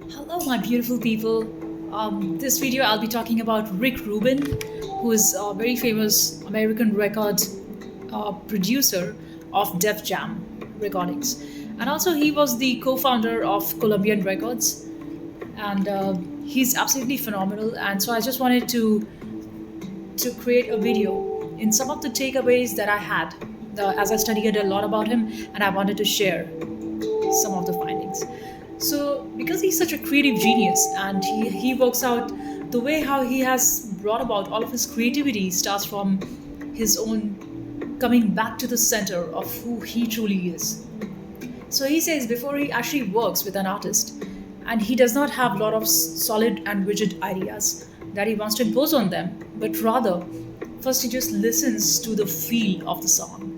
Hello, my beautiful people. This video I'll be talking about Rick Rubin, who is a very famous American record producer of Def Jam recordings. And also, he was the co founder of Columbian Records. And he's absolutely phenomenal. And so I just wanted to create a video in some of the takeaways that I had as I studied a lot about him, and I wanted to share some of the findings. So, because he's such a creative genius and he works out the way how he has brought about all of his creativity starts from his own coming back to the center of who he truly is. So, he says before he actually works with an artist, and he does not have a lot of solid and rigid ideas that he wants to impose on them, but rather, first he just listens to the feel of the song,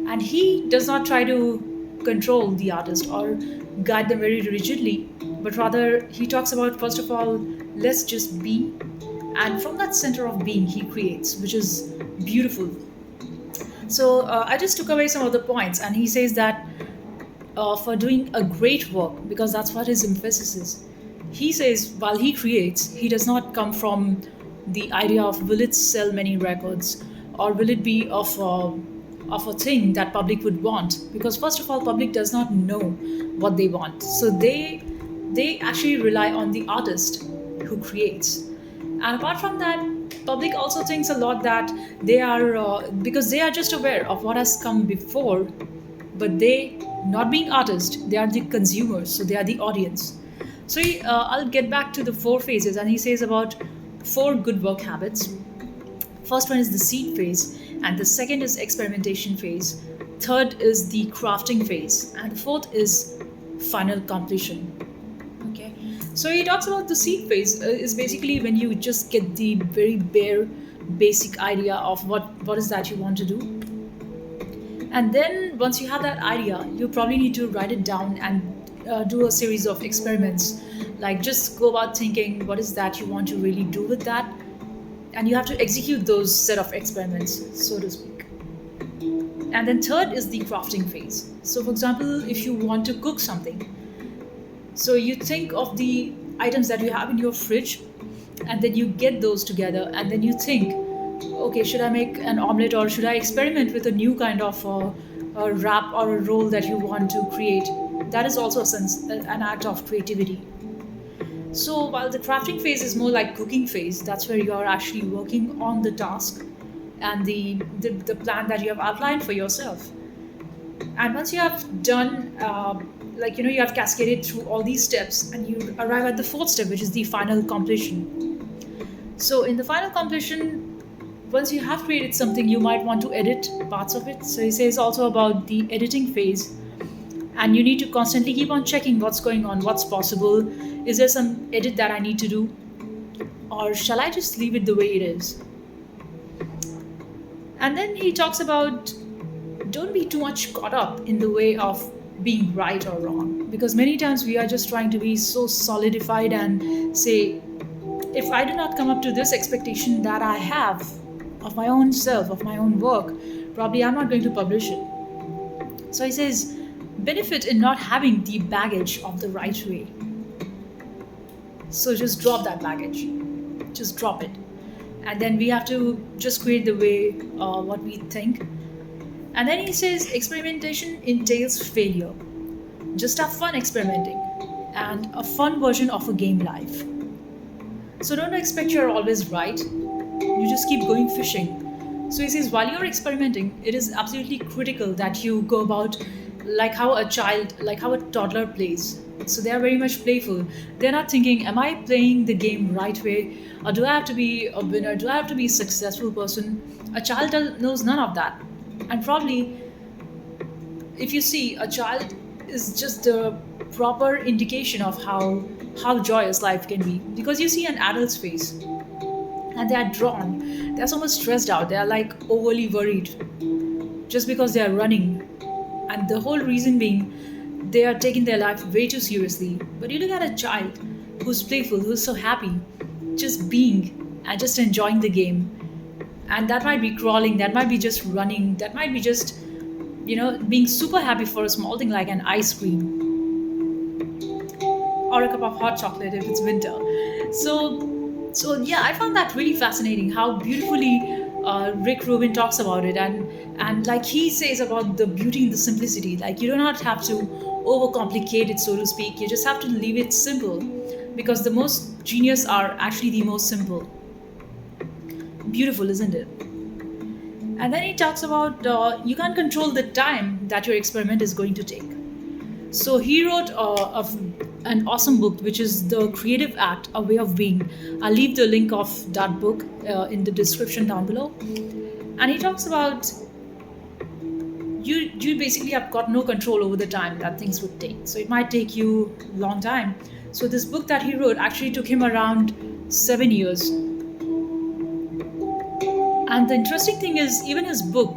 and he does not try to control the artist or guide them very rigidly, but rather he talks about, first of all, let's just be, and from that center of being he creates, which is beautiful. So I just took away some of the points, and he says that for doing a great work, because that's what his emphasis is, he says while he creates, he does not come from the idea of will it sell many records, or will it be of a thing that public would want, because first of all public does not know what they want, so they actually rely on the artist who creates. And apart from that, public also thinks a lot that they are because they are just aware of what has come before, but they, not being artists, they are the consumers, so they are the audience. So I'll get back to the four phases, and he says about four good work habits. First one is the seed phase, and the second is experimentation phase. Third is the crafting phase, and the fourth is final completion. Okay, so he talks about the seed phase is basically when you just get the very bare, basic idea of what is that you want to do, and then once you have that idea, you probably need to write it down and do a series of experiments. Like just go about thinking what is that you want to really do with that, and you have to execute those set of experiments, so to speak. And then third is the crafting phase. So for example, if you want to cook something, so you think of the items that you have in your fridge, and then you get those together, and then you think, okay, should I make an omelette, or should I experiment with a new kind of a wrap or a roll that you want to create? That is also a sense, an act of creativity. So while the crafting phase is more like cooking phase, that's where you are actually working on the task and the plan that you have outlined for yourself. And once you have done, you have cascaded through all these steps, and you arrive at the fourth step, which is the final completion. So in the final completion, once you have created something, you might want to edit parts of it. So he says also about the editing phase, and you need to constantly keep on checking what's going on, what's possible, is there some edit that I need to do, or shall I just leave it the way it is? And then he talks about don't be too much caught up in the way of being right or wrong, because many times we are just trying to be so solidified and say, if I do not come up to this expectation that I have of my own self, of my own work, probably I'm not going to publish it. So he says benefit in not having the baggage of the right way. So just drop that baggage, just drop it, and then we have to just create the way what we think. And then he says experimentation entails failure. Just have fun experimenting, and a fun version of a game life. So don't expect you're always right. You just keep going fishing. So he says while you're experimenting, it is absolutely critical that you go about like how a toddler plays. So they are very much playful. They're not thinking, am I playing the game right way? Or do I have to be a winner? Do I have to be a successful person? A child knows none of that. And probably, if you see, a child is just a proper indication of how joyous life can be. Because you see an adult's face, and they are drawn. They are so much stressed out. They are like overly worried just because they are running. And the whole reason being, they are taking their life way too seriously. But you look at a child who's playful, who's so happy, just being and just enjoying the game. And that might be crawling, that might be just running, that might be just, being super happy for a small thing like an ice cream. or a cup of hot chocolate if it's winter. So yeah, I found that really fascinating how beautifully Rick Rubin talks about it, and like he says about the beauty in the simplicity. Like you do not have to overcomplicate it, so to speak. You just have to leave it simple, because the most genius are actually the most simple. Beautiful, isn't it? And then he talks about you can't control the time that your experiment is going to take. So he wrote an awesome book, which is The Creative Act, A Way of Being. I'll leave the link of that book in the description down below. And he talks about you basically have got no control over the time that things would take. So it might take you a long time. So this book that he wrote actually took him around 7 years. And the interesting thing is, even his book,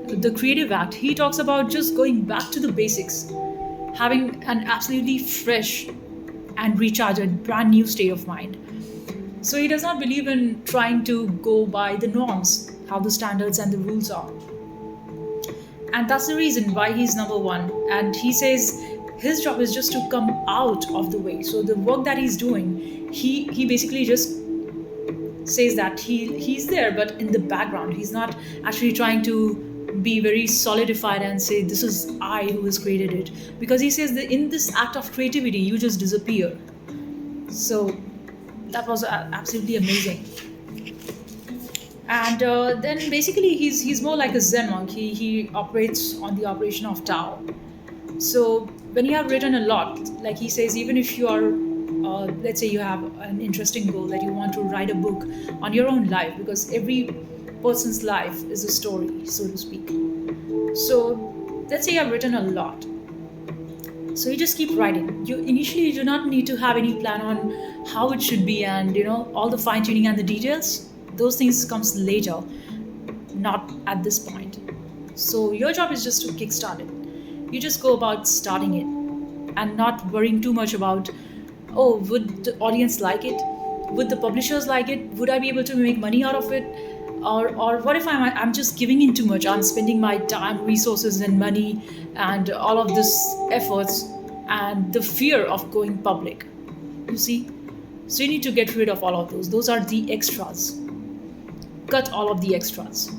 The Creative Act, he talks about just going back to the basics, having an absolutely fresh and recharged, brand new state of mind. So he does not believe in trying to go by the norms, how the standards and the rules are. And that's the reason why he's number one. And he says his job is just to come out of the way. So the work that he's doing, he basically just says that he's there, but in the background. He's not actually trying to be very solidified and say this is I who has created it, because he says that in this act of creativity you just disappear. So that was absolutely amazing. And then basically he's more like a Zen monk. He operates on the operation of Tao. So when you have written a lot, like he says, even if you are let's say you have an interesting goal that you want to write a book on your own life, because every person's life is a story, so to speak. So let's say you have written a lot, so you just keep writing. You initially do not need to have any plan on how it should be, and all the fine tuning and the details, those things comes later, not at this point. So your job is just to kickstart it. You just go about starting it and not worrying too much about, oh, would the audience like it? Would the publishers like it? Would I be able to make money out of it? Or what if I'm just giving in too much? I'm spending my time, resources, and money, and all of this efforts, and the fear of going public. You see? So you need to get rid of all of those. Those are the extras. Cut all of the extras.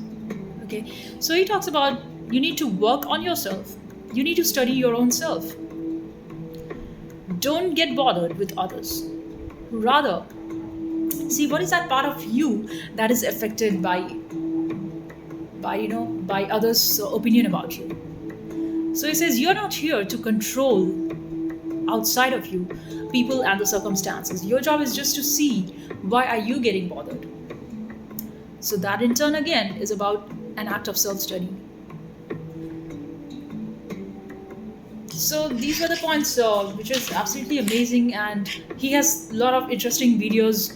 Okay? So he talks about you need to work on yourself. You need to study your own self. Don't get bothered with others. Rather, see what is that part of you that is affected by others' opinion about you. So he says you're not here to control outside of you people and the circumstances. Your job is just to see why are you getting bothered. So that in turn again is about an act of self-study. So these were the points, which is absolutely amazing, and he has a lot of interesting videos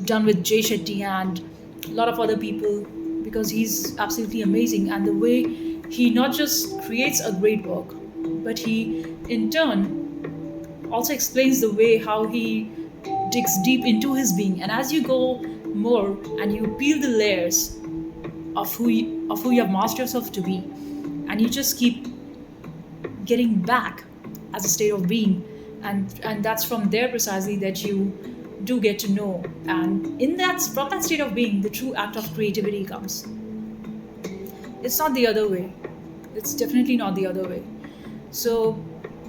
done with Jay Shetty and a lot of other people, because he's absolutely amazing. And the way he not just creates a great work, but he in turn also explains the way how he digs deep into his being. And as you go more and you peel the layers of who you have mastered yourself to be, and you just keep getting back as a state of being, and that's from there precisely that you do get to know, and from that state of being the true act of creativity comes. It's not the other way. It's definitely not the other way. So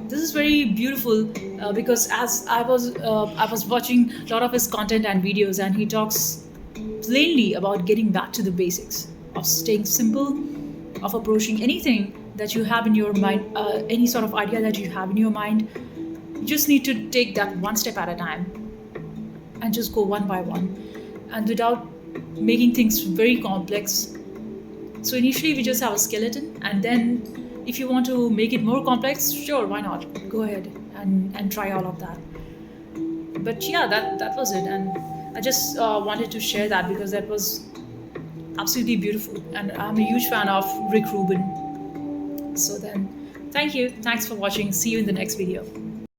this is very beautiful, because as I was watching a lot of his content and videos, and he talks plainly about getting back to the basics of staying simple, of approaching anything that you have in your mind, any sort of idea that you have in your mind. You just need to take that one step at a time and just go one by one, and without making things very complex. So initially we just have a skeleton, and then if you want to make it more complex, sure, why not? Go ahead and try all of that. But yeah, that was it, and I just wanted to share that because that was absolutely beautiful, and I'm a huge fan of Rick Rubin. So then, thanks for watching. See you in the next video.